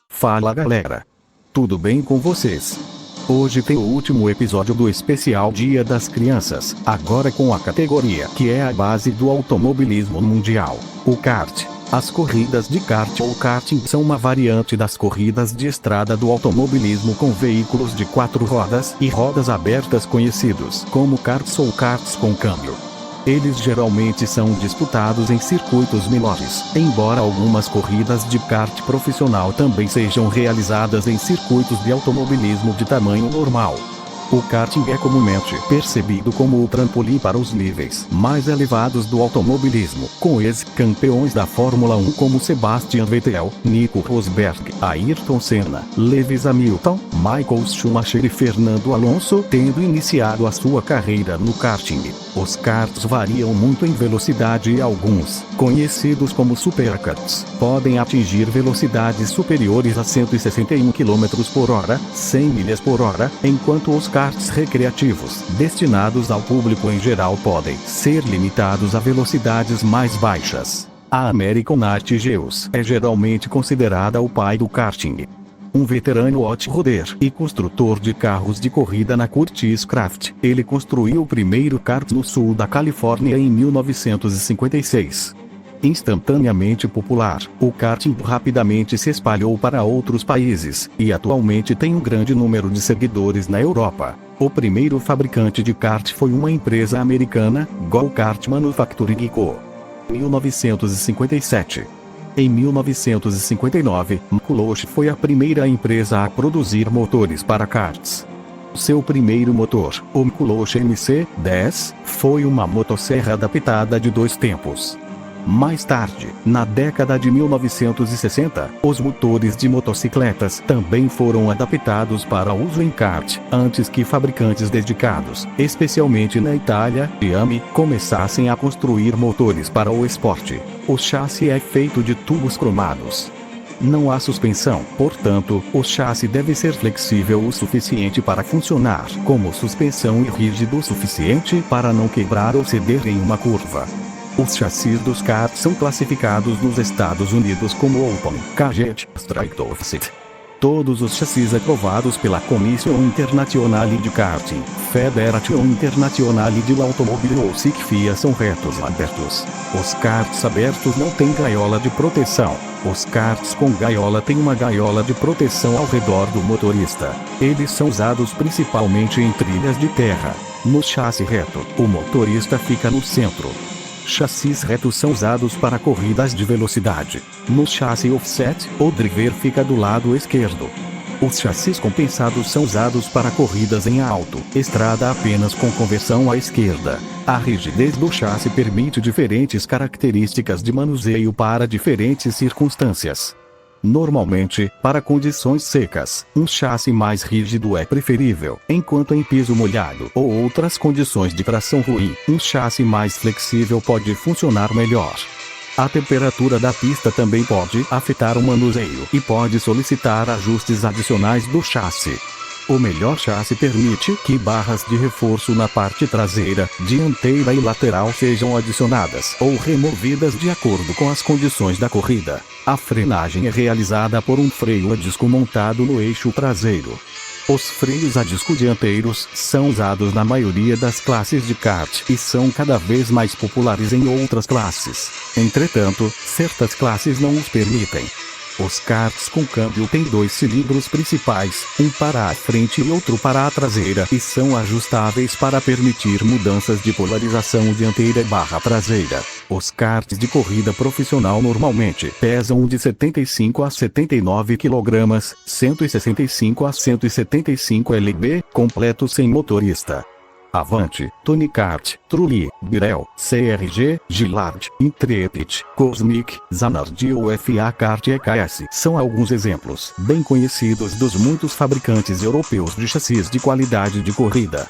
Fala galera! Tudo bem com vocês? Hoje tem o último episódio do especial Dia das Crianças, agora com a categoria que é a base do automobilismo mundial, o kart. As corridas de kart ou karting são uma variante das corridas de estrada do automobilismo com veículos de 4 rodas e rodas abertas conhecidos como karts ou karts com câmbio. Eles geralmente são disputados em circuitos menores, embora algumas corridas de kart profissional também sejam realizadas em circuitos de automobilismo de tamanho normal. O karting é comumente percebido como o trampolim para os níveis mais elevados do automobilismo, com ex-campeões da Fórmula 1 como Sebastian Vettel, Nico Rosberg, Ayrton Senna, Lewis Hamilton, Michael Schumacher e Fernando Alonso tendo iniciado a sua carreira no karting. Os karts variam muito em velocidade e alguns, conhecidos como superkarts, podem atingir velocidades superiores a 161 km por hora, 100 milhas por hora, enquanto os karts recreativos, destinados ao público em geral, podem ser limitados a velocidades mais baixas. A American Artigeus é geralmente considerada o pai do karting. Um veterano off-roader e construtor de carros de corrida na Curtiss Craft, ele construiu o primeiro kart no sul da Califórnia em 1956. Instantaneamente popular, o karting rapidamente se espalhou para outros países, e atualmente tem um grande número de seguidores na Europa. O primeiro fabricante de kart foi uma empresa americana, Go Kart Manufacturing Co. 1957. Em 1959, McCulloch foi a primeira empresa a produzir motores para karts. Seu primeiro motor, o McCulloch MC-10, foi uma motosserra adaptada de 2 tempos. Mais tarde, na década de 1960, os motores de motocicletas também foram adaptados para uso em kart, antes que fabricantes dedicados, especialmente na Itália e AMI, começassem a construir motores para o esporte. O chassi é feito de tubos cromados. Não há suspensão, portanto, o chassi deve ser flexível o suficiente para funcionar como suspensão e rígido o suficiente para não quebrar ou ceder em uma curva. Os chassis dos karts são classificados nos Estados Unidos como Open, Caged, Straight Offset. Todos os chassis aprovados pela Commission Internationale de Karting, Federation Internationale de l'Automobile ou SICFIA são retos abertos. Os karts abertos não têm gaiola de proteção. Os karts com gaiola têm uma gaiola de proteção ao redor do motorista. Eles são usados principalmente em trilhas de terra. No chassi reto, o motorista fica no centro. Chassis retos são usados para corridas de velocidade. No chassi offset, o driver fica do lado esquerdo. Os chassis compensados são usados para corridas em alto estrada apenas com conversão à esquerda. A rigidez do chassi permite diferentes características de manuseio para diferentes circunstâncias. Normalmente, para condições secas, um chassi mais rígido é preferível, enquanto em piso molhado ou outras condições de tração ruim, um chassi mais flexível pode funcionar melhor. A temperatura da pista também pode afetar o manuseio e pode solicitar ajustes adicionais do chassi. O melhor chassi permite que barras de reforço na parte traseira, dianteira e lateral sejam adicionadas ou removidas de acordo com as condições da corrida. A frenagem é realizada por um freio a disco montado no eixo traseiro. Os freios a disco dianteiros são usados na maioria das classes de kart e são cada vez mais populares em outras classes. Entretanto, certas classes não os permitem. Os karts com câmbio têm 2 cilindros principais, um para a frente e outro para a traseira, e são ajustáveis para permitir mudanças de polarização dianteira e traseira. Os karts de corrida profissional normalmente pesam de 75 a 79 kg, 165 a 175 lb, completos sem motorista. Avante, Tony Kart, Trulli, Birel, CRG, Gillard, Intrepid, Cosmic, Zanardi ou FA Kart EKS são alguns exemplos bem conhecidos dos muitos fabricantes europeus de chassis de qualidade de corrida.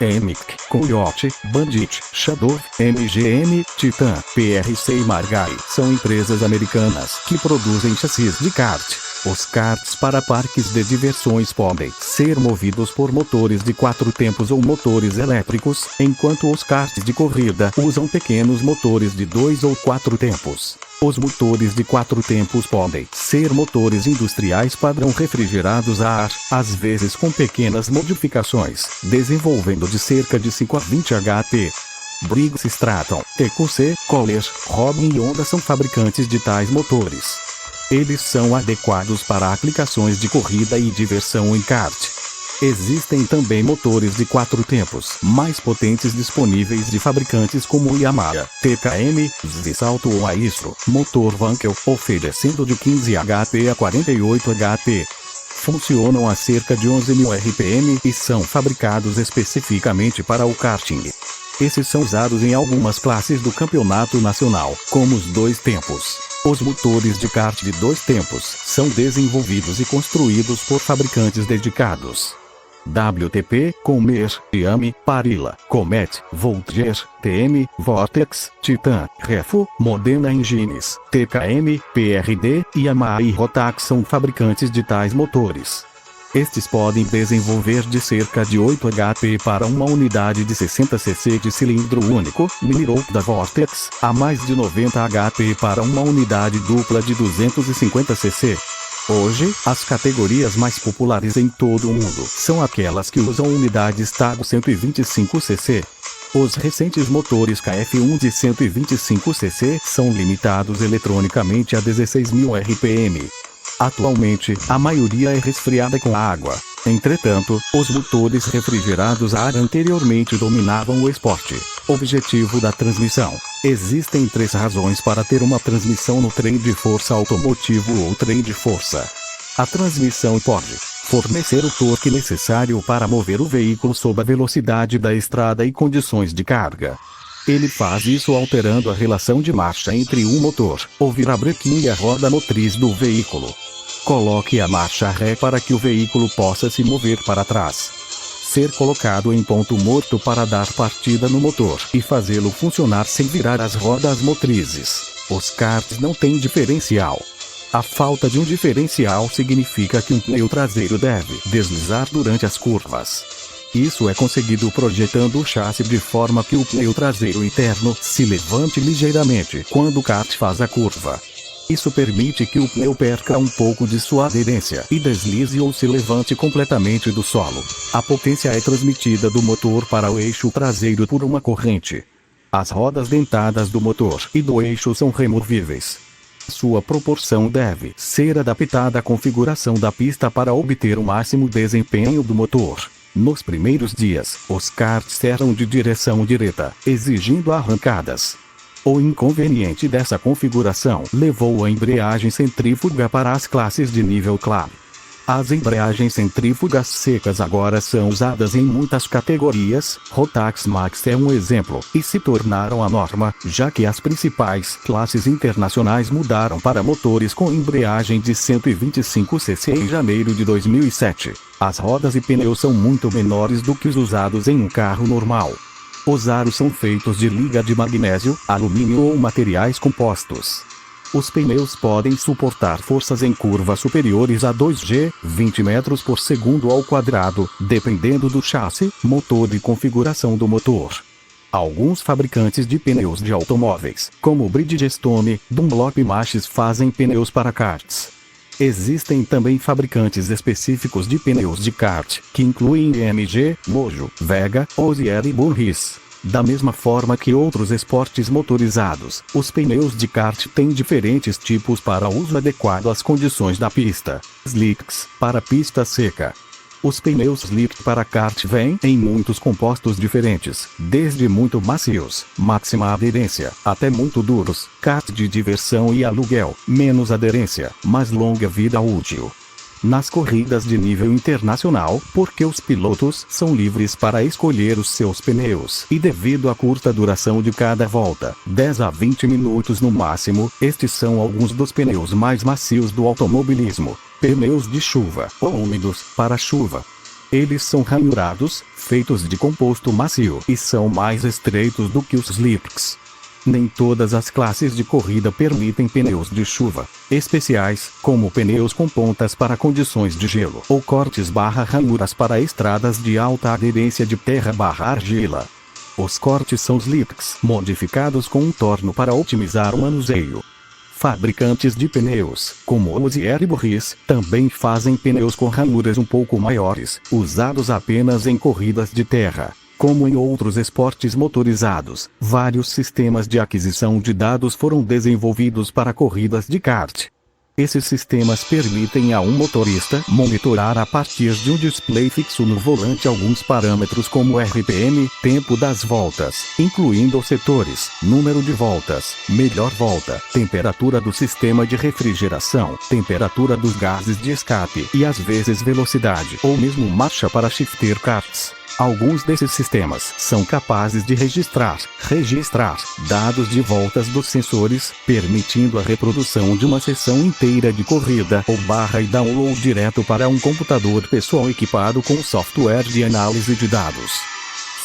EMIC, Coyote, Bandit, Shadow, MGM, Titan, PRC e Margai são empresas americanas que produzem chassis de kart. Os karts para parques de diversões podem ser movidos por motores de 4 tempos ou motores elétricos, enquanto os karts de corrida usam pequenos motores de 2 ou 4 tempos. Os motores de 4 tempos podem ser motores industriais padrão refrigerados a ar, às vezes com pequenas modificações, desenvolvendo de cerca de 5 a 20 HP. Briggs Stratton, TQC, Kohler, Robin e Honda são fabricantes de tais motores. Eles são adequados para aplicações de corrida e diversão em kart. Existem também motores de 4 tempos mais potentes disponíveis de fabricantes como Yamaha, TKM, Zisalto ou Aistro, motor Wankel, oferecendo de 15 HP a 48 HP. Funcionam a cerca de 11.000 RPM e são fabricados especificamente para o karting. Esses são usados em algumas classes do campeonato nacional, como os 2 tempos. Os motores de kart de 2 tempos são desenvolvidos e construídos por fabricantes dedicados. WTP, Comer, Yami, Parilla, Comet, Voltaire, TM, Vortex, Titan, Refo, Modena Engines, TKM, PRD, Yamaha e Rotax são fabricantes de tais motores. Estes podem desenvolver de cerca de 8 HP para uma unidade de 60 cc de cilindro único, Mini-Rope da Vortex, a mais de 90 HP para uma unidade dupla de 250 cc. Hoje, as categorias mais populares em todo o mundo são aquelas que usam unidades TAG 125 cc. Os recentes motores KF1 de 125 cc são limitados eletronicamente a 16.000 RPM. Atualmente, a maioria é resfriada com água. Entretanto, os motores refrigerados a ar anteriormente dominavam o esporte. Objetivo da transmissão. Existem 3 razões para ter uma transmissão no trem de força automotivo ou trem de força. A transmissão pode fornecer o torque necessário para mover o veículo sob a velocidade da estrada e condições de carga. Ele faz isso alterando a relação de marcha entre o motor, o virabrequim e a roda motriz do veículo. Coloque a marcha ré para que o veículo possa se mover para trás. Ser colocado em ponto morto para dar partida no motor e fazê-lo funcionar sem virar as rodas motrizes. Os karts não têm diferencial. A falta de um diferencial significa que um pneu traseiro deve deslizar durante as curvas. Isso é conseguido projetando o chassi de forma que o pneu traseiro interno se levante ligeiramente quando o kart faz a curva. Isso permite que o pneu perca um pouco de sua aderência e deslize ou se levante completamente do solo. A potência é transmitida do motor para o eixo traseiro por uma corrente. As rodas dentadas do motor e do eixo são removíveis. Sua proporção deve ser adaptada à configuração da pista para obter o máximo desempenho do motor. Nos primeiros dias, os karts eram de direção direta, exigindo arrancadas. O inconveniente dessa configuração levou a embreagem centrífuga para as classes de nível Club. As embreagens centrífugas secas agora são usadas em muitas categorias, Rotax Max é um exemplo, e se tornaram a norma, já que as principais classes internacionais mudaram para motores com embreagem de 125 cc em janeiro de 2007. As rodas e pneus são muito menores do que os usados em um carro normal. Os aros são feitos de liga de magnésio, alumínio ou materiais compostos. Os pneus podem suportar forças em curvas superiores a 2G, 20 metros por segundo ao quadrado, dependendo do chassi, motor e configuração do motor. Alguns fabricantes de pneus de automóveis, como Bridgestone, Dunlop e Machis, fazem pneus para karts. Existem também fabricantes específicos de pneus de kart, que incluem MG, Mojo, Vega, Ozier e Burris. Da mesma forma que outros esportes motorizados, os pneus de kart têm diferentes tipos para uso adequado às condições da pista. Slicks, para pista seca. Os pneus slick para kart vêm em muitos compostos diferentes, desde muito macios, máxima aderência, até muito duros, kart de diversão e aluguel, menos aderência, mas longa vida útil. nas corridas de nível internacional, porque os pilotos são livres para escolher os seus pneus e devido à curta duração de cada volta, 10 a 20 minutos no máximo, estes são alguns dos pneus mais macios do automobilismo. Pneus de chuva ou úmidos para chuva. Eles são ranhurados, feitos de composto macio e são mais estreitos do que os slicks. Nem todas as classes de corrida permitem pneus de chuva especiais, como pneus com pontas para condições de gelo ou cortes/ranhuras para estradas de alta aderência de terra/argila. Os cortes são slicks modificados com um torno para otimizar o manuseio. Fabricantes de pneus, como Ozier e Burris, também fazem pneus com ranhuras um pouco maiores, usados apenas em corridas de terra. Como em outros esportes motorizados, vários sistemas de aquisição de dados foram desenvolvidos para corridas de kart. Esses sistemas permitem a um motorista monitorar a partir de um display fixo no volante alguns parâmetros como RPM, tempo das voltas, incluindo os setores, número de voltas, melhor volta, temperatura do sistema de refrigeração, temperatura dos gases de escape e às vezes velocidade ou mesmo marcha para shifter karts. Alguns desses sistemas são capazes de registrar dados de voltas dos sensores, permitindo a reprodução de uma sessão inteira de corrida ou barra e download direto para um computador pessoal equipado com software de análise de dados.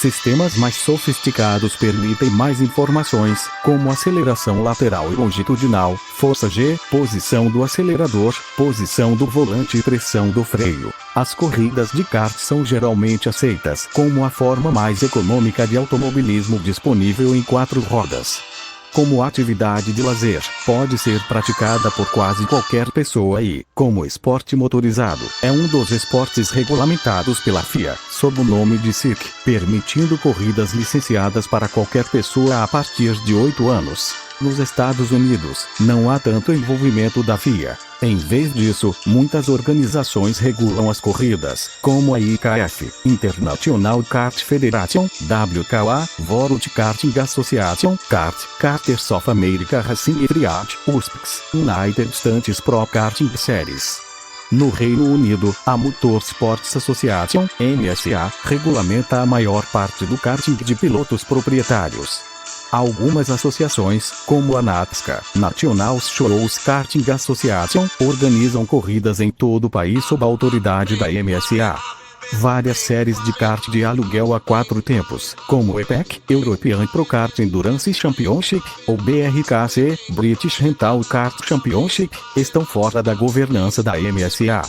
Sistemas mais sofisticados permitem mais informações, como aceleração lateral e longitudinal, força G, posição do acelerador, posição do volante e pressão do freio. As corridas de kart são geralmente aceitas como a forma mais econômica de automobilismo disponível em 4 rodas. Como atividade de lazer, pode ser praticada por quase qualquer pessoa e, como esporte motorizado, é um dos esportes regulamentados pela FIA, sob o nome de SIC, permitindo corridas licenciadas para qualquer pessoa a partir de 8 anos. Nos Estados Unidos, não há tanto envolvimento da FIA. Em vez disso, muitas organizações regulam as corridas, como a IKF, International Kart Federation, WKA, World Karting Association, Karters of America Racing Triad, USPX, United States Pro Karting Series. No Reino Unido, a Motorsports Association, MSA, regulamenta a maior parte do karting de pilotos proprietários. Algumas associações, como a NASCAR, National Shows Karting Association, organizam corridas em todo o país sob a autoridade da MSA. Várias séries de kart de aluguel a 4 tempos, como o EPEC, European Pro Kart Endurance Championship, ou BRKC, British Rental Kart Championship, estão fora da governança da MSA.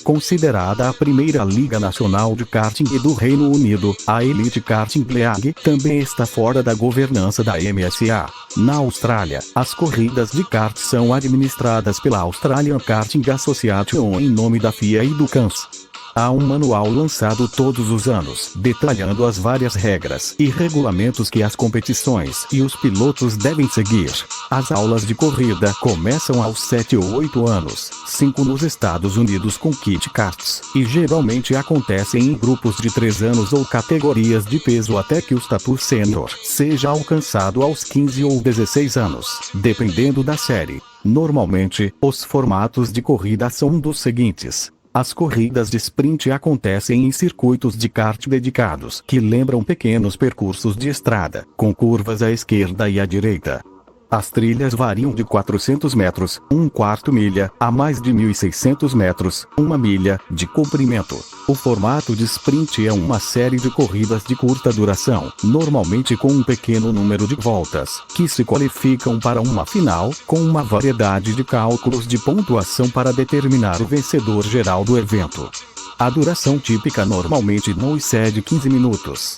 Considerada a primeira liga nacional de karting do Reino Unido, a Elite Karting League também está fora da governança da MSA. Na Austrália, as corridas de kart são administradas pela Australian Karting Association em nome da FIA e do CANS. Há um manual lançado todos os anos, detalhando as várias regras e regulamentos que as competições e os pilotos devem seguir. As aulas de corrida começam aos 7 ou 8 anos, 5 nos Estados Unidos com kit karts, e geralmente acontecem em grupos de 3 anos ou categorias de peso até que o status sênior seja alcançado aos 15 ou 16 anos, dependendo da série. Normalmente, os formatos de corrida são um dos seguintes. As corridas de sprint acontecem em circuitos de kart dedicados, que lembram pequenos percursos de estrada, com curvas à esquerda e à direita. As trilhas variam de 400 metros, 1/4 milha, a mais de 1.600 metros, 1 milha, de comprimento. O formato de sprint é uma série de corridas de curta duração, normalmente com um pequeno número de voltas, que se qualificam para uma final, com uma variedade de cálculos de pontuação para determinar o vencedor geral do evento. A duração típica normalmente não excede 15 minutos.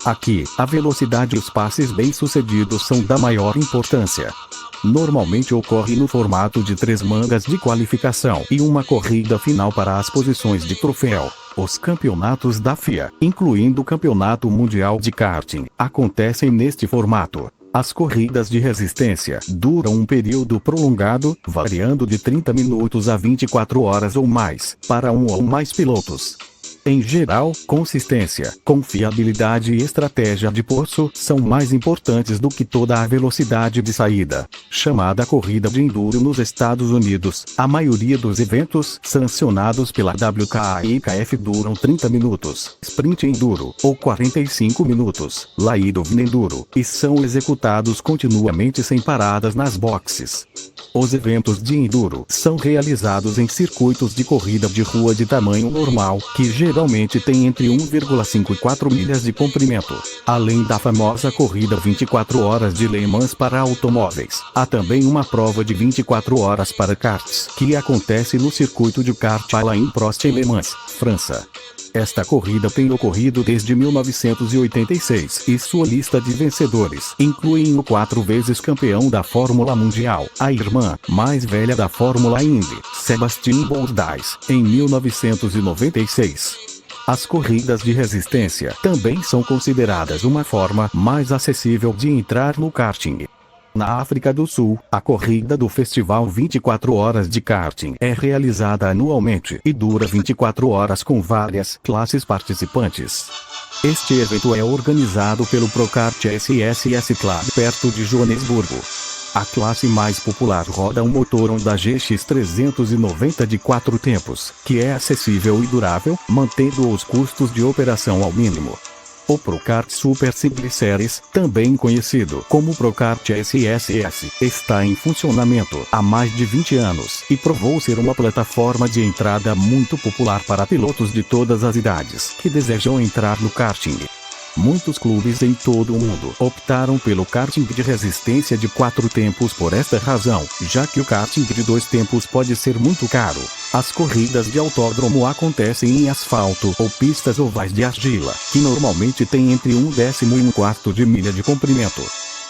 Aqui, a velocidade e os passes bem-sucedidos são da maior importância. Normalmente ocorre no formato de 3 mangas de qualificação e uma corrida final para as posições de troféu. Os campeonatos da FIA, incluindo o Campeonato Mundial de Karting, acontecem neste formato. As corridas de resistência duram um período prolongado, variando de 30 minutos a 24 horas ou mais, para um ou mais pilotos. Em geral, consistência, confiabilidade e estratégia de poço são mais importantes do que toda a velocidade de saída. Chamada corrida de enduro nos Estados Unidos, a maioria dos eventos sancionados pela WKIKF duram 30 minutos, sprint enduro, ou 45 minutos, Laido Enduro, e são executados continuamente sem paradas nas boxes. Os eventos de enduro são realizados em circuitos de corrida de rua de tamanho normal, que geralmente têm entre 1,5 e 4 milhas de comprimento. Além da famosa corrida 24 horas de Le Mans para automóveis, há também uma prova de 24 horas para karts, que acontece no circuito de kart Alain Prost em Le Mans, França. Esta corrida tem ocorrido desde 1986 e sua lista de vencedores inclui o 4 vezes campeão da Fórmula Mundial, a irmã mais velha da Fórmula Indy, Sébastien Bourdais, em 1996. As corridas de resistência também são consideradas uma forma mais acessível de entrar no karting. Na África do Sul, a corrida do Festival 24 Horas de Karting é realizada anualmente e dura 24 horas com várias classes participantes. Este evento é organizado pelo Procart SSS Club perto de Joanesburgo. A classe mais popular roda um motor Honda GX390 de 4 tempos, que é acessível e durável, mantendo os custos de operação ao mínimo. O Procart Super Simple Series, também conhecido como Procart SSS, está em funcionamento há mais de 20 anos e provou ser uma plataforma de entrada muito popular para pilotos de todas as idades que desejam entrar no karting. Muitos clubes em todo o mundo optaram pelo karting de resistência de 4 tempos por esta razão, já que o karting de 2 tempos pode ser muito caro. As corridas de autódromo acontecem em asfalto ou pistas ovais de argila, que normalmente têm entre 1/10 e 1/4 de milha de comprimento.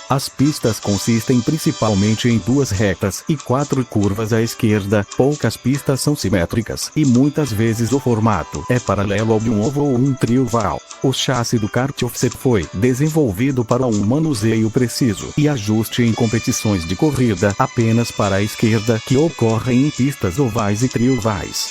As pistas consistem principalmente em 2 retas e 4 curvas à esquerda. Poucas pistas são simétricas e muitas vezes o formato é paralelo ao de um ovo ou um trioval. O chassi do kart offset foi desenvolvido para um manuseio preciso e ajuste em competições de corrida apenas para a esquerda que ocorrem em pistas ovais e triovais.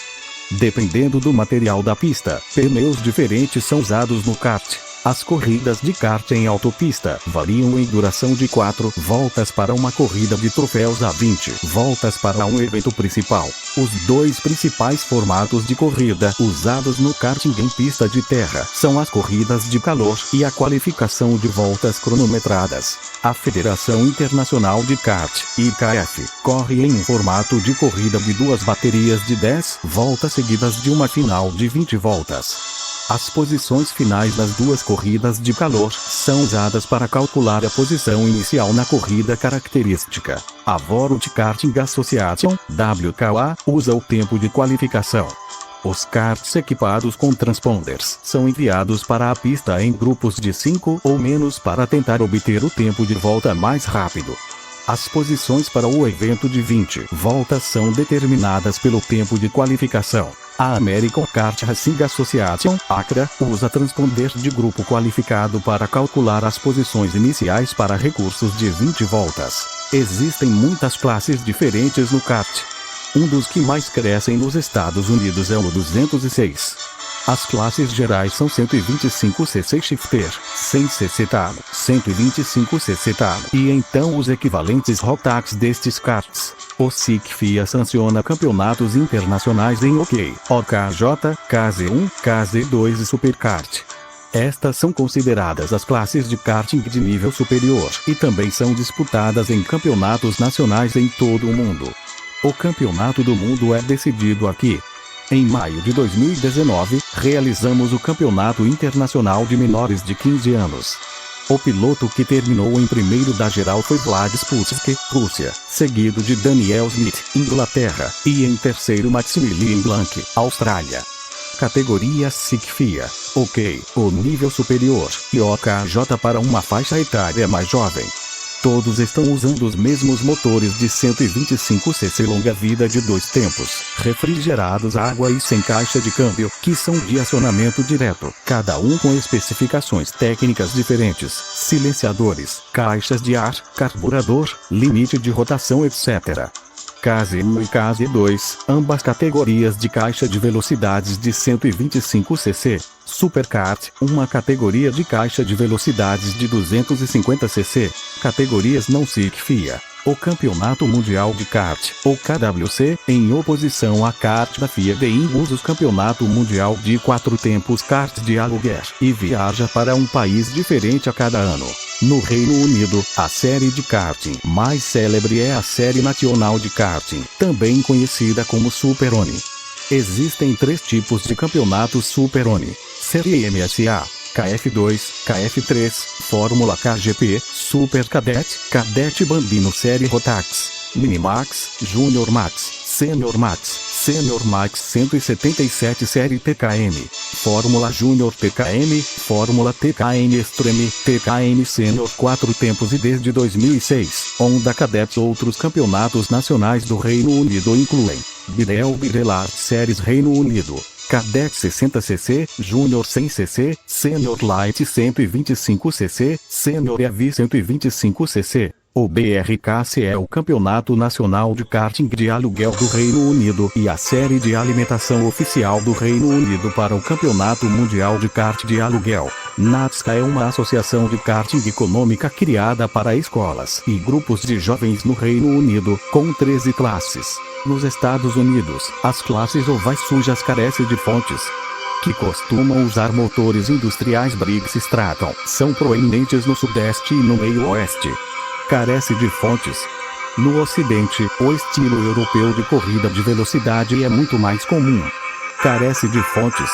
Dependendo do material da pista, pneus diferentes são usados no kart. As corridas de kart em autopista variam em duração de 4 voltas para uma corrida de troféus a 20 voltas para um evento principal. Os 2 principais formatos de corrida usados no karting em pista de terra são as corridas de calor e a qualificação de voltas cronometradas. A Federação Internacional de Kart, IKF, corre em um formato de corrida de 2 baterias de 10 voltas seguidas de uma final de 20 voltas. As posições finais das 2 corridas de calor são usadas para calcular a posição inicial na corrida característica. A World Karting Association, WKA, usa o tempo de qualificação. Os karts equipados com transponders são enviados para a pista em grupos de 5 ou menos para tentar obter o tempo de volta mais rápido. As posições para o evento de 20 voltas são determinadas pelo tempo de qualificação. A American Kart Racing Association, ACRA, usa transponder de grupo qualificado para calcular as posições iniciais para recursos de 20 voltas. Existem muitas classes diferentes no kart. Um dos que mais crescem nos Estados Unidos é o 206. As classes gerais são 125cc Shifter, 100cc Turbo, 125cc Turbo e então os equivalentes Rotax destes karts. O SIC FIA sanciona campeonatos internacionais em OK, OKJ, KZ1, KZ2 e Superkart. Estas são consideradas as classes de karting de nível superior e também são disputadas em campeonatos nacionais em todo o mundo. O Campeonato do Mundo é decidido aqui. Em maio de 2019, realizamos o Campeonato Internacional de Menores de 15 anos. O piloto que terminou em primeiro da geral foi Vlad Sputski, Rússia, seguido de Daniel Smith, Inglaterra, e em terceiro Maximilian Blanc, Austrália. Categoria SIC FIA, OK, o nível superior, e OKJ para uma faixa etária mais jovem. Todos estão usando os mesmos motores de 125cc longa-vida de 2 tempos, refrigerados a água e sem caixa de câmbio, que são de acionamento direto, cada um com especificações técnicas diferentes, silenciadores, caixas de ar, carburador, limite de rotação etc. Case 1 e Case 2, ambas categorias de caixa de velocidades de 125 cc. Superkart, uma categoria de caixa de velocidades de 250 cc. Categorias não SIC FIA. O Campeonato Mundial de Kart, ou KWC, em oposição à kart da FIA usa o Campeonato Mundial de 4 tempos kart de aluguer e viaja para um país diferente a cada ano. No Reino Unido, a série de karting mais célebre é a Série Nacional de Karting, também conhecida como Super Oni. Existem 3 tipos de campeonatos Super Oni: Série MSA, KF2, KF3, Fórmula KGP, Super Cadet, Cadet Bambino Série Rotax, Minimax, Junior Max, Senior Max 177 Série TKM, Fórmula Júnior TKM, Fórmula TKM Extreme, TKM Senior 4 tempos e desde 2006, Honda Cadet. Outros campeonatos nacionais do Reino Unido incluem Birelart Series Reino Unido, Cadet 60cc, Júnior 100cc, Senior Light 125cc, Senior EV 125cc. O BRKC é o Campeonato Nacional de Karting de Aluguel do Reino Unido e a série de alimentação oficial do Reino Unido para o Campeonato Mundial de Kart de Aluguel. NASCA é uma associação de karting econômica criada para escolas e grupos de jovens no Reino Unido, com 13 classes. Nos Estados Unidos, as classes ovais sujas carecem de fontes que costumam usar motores industriais Briggs Stratton, são proeminentes no Sudeste e no Meio-Oeste. Carece de fontes. No Ocidente, o estilo europeu de corrida de velocidade é muito mais comum. Carece de fontes.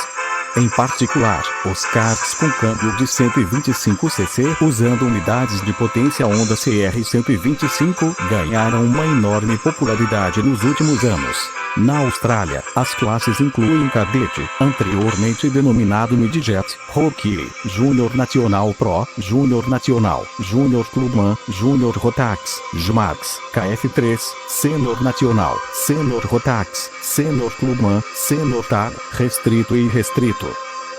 Em particular, os karts com câmbio de 125 cc usando unidades de potência Honda CR125 ganharam uma enorme popularidade nos últimos anos. Na Austrália, as classes incluem Cadete, anteriormente denominado Midget, Rookie, Júnior Nacional Pro, Júnior Nacional, Júnior Clubman, Júnior Rotax, JMAX, KF3, Senior Nacional, Senior Rotax, Senior Clubman, Senior Tag, Restrito e Restrito.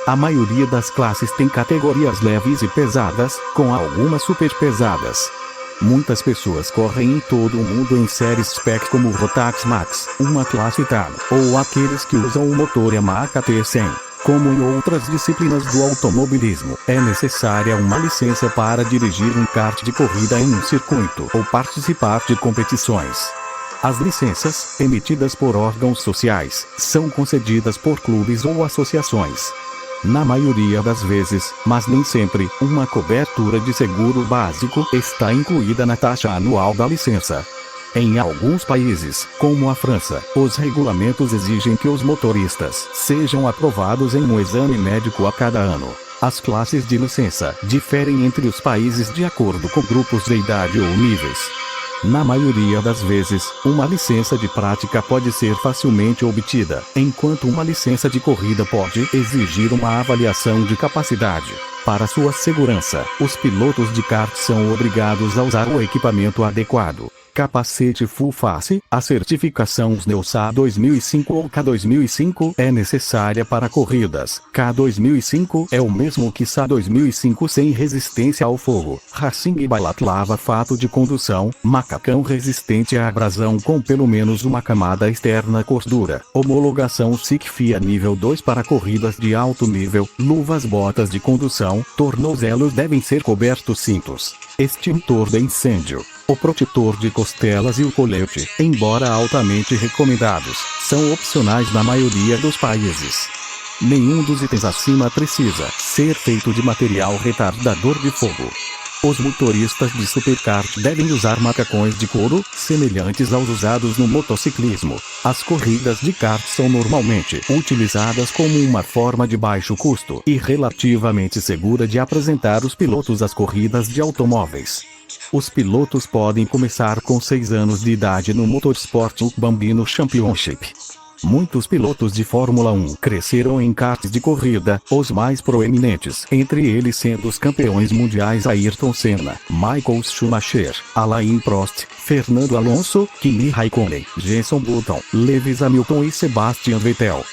A maioria das classes tem categorias leves e pesadas, com algumas super pesadas. Muitas pessoas correm em todo o mundo em séries spec como o Rotax Max, uma classe TAG, ou aqueles que usam o motor Yamaha T100. Como em outras disciplinas do automobilismo, é necessária uma licença para dirigir um kart de corrida em um circuito ou participar de competições. As licenças, emitidas por órgãos sociais, são concedidas por clubes ou associações. Na maioria das vezes, mas nem sempre, uma cobertura de seguro básico está incluída na taxa anual da licença. Em alguns países, como a França, os regulamentos exigem que os motoristas sejam aprovados em um exame médico a cada ano. As classes de licença diferem entre os países de acordo com grupos de idade ou níveis. Na maioria das vezes, uma licença de prática pode ser facilmente obtida, enquanto uma licença de corrida pode exigir uma avaliação de capacidade. Para sua segurança, os pilotos de kart são obrigados a usar o equipamento adequado. Capacete Full Face, a certificação SNELSA 2005 ou K2005 é necessária para corridas. K2005 é o mesmo que SA 2005 sem resistência ao fogo. Racing Balaclava fato de condução, macacão resistente à abrasão com pelo menos uma camada externa cordura. Homologação SIC FIA nível 2 para corridas de alto nível. Luvas, botas de condução, tornozelos devem ser cobertos cintos. Extintor de incêndio. O protetor de costelas e o colete, embora altamente recomendados, são opcionais na maioria dos países. Nenhum dos itens acima precisa ser feito de material retardador de fogo. Os motoristas de superkart devem usar macacões de couro, semelhantes aos usados no motociclismo. As corridas de kart são normalmente utilizadas como uma forma de baixo custo e relativamente segura de apresentar os pilotos às corridas de automóveis. Os pilotos podem começar com 6 anos de idade no Motorsport Bambino Championship. Muitos pilotos de Fórmula 1 cresceram em karts de corrida, os mais proeminentes entre eles sendo os campeões mundiais Ayrton Senna, Michael Schumacher, Alain Prost, Fernando Alonso, Kimi Raikkonen, Jenson Button, Lewis Hamilton e Sebastian Vettel.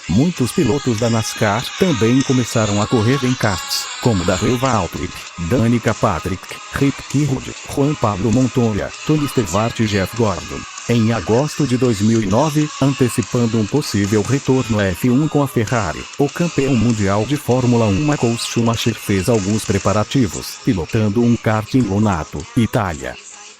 Muitos pilotos da NASCAR também começaram a correr em karts, como Darrell Waltrip, Danica Patrick, Rip Kirud, Juan Pablo Montoya, Tony Stewart e Jeff Gordon. Em agosto de 2009, antecipando um possível retorno à F1 com a Ferrari, o campeão mundial de Fórmula 1 Michael Schumacher fez alguns preparativos, pilotando um kart em Lonato, Itália.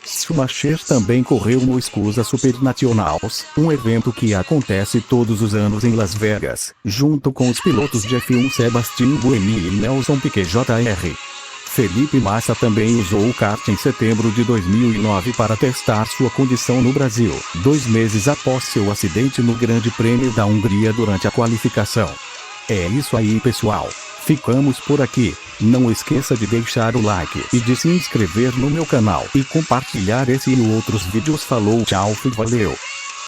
Schumacher também correu no SCUSA Supernationals, um evento que acontece todos os anos em Las Vegas, junto com os pilotos de F1 Sebastian Buemi e Nelson Piquet Jr. Felipe Massa também usou o kart em setembro de 2009 para testar sua condição no Brasil, 2 meses após seu acidente no Grande Prêmio da Hungria durante a qualificação. É isso aí, pessoal. Ficamos por aqui. Não esqueça de deixar o like e de se inscrever no meu canal e compartilhar esse e outros vídeos. Falou, tchau, fui, valeu.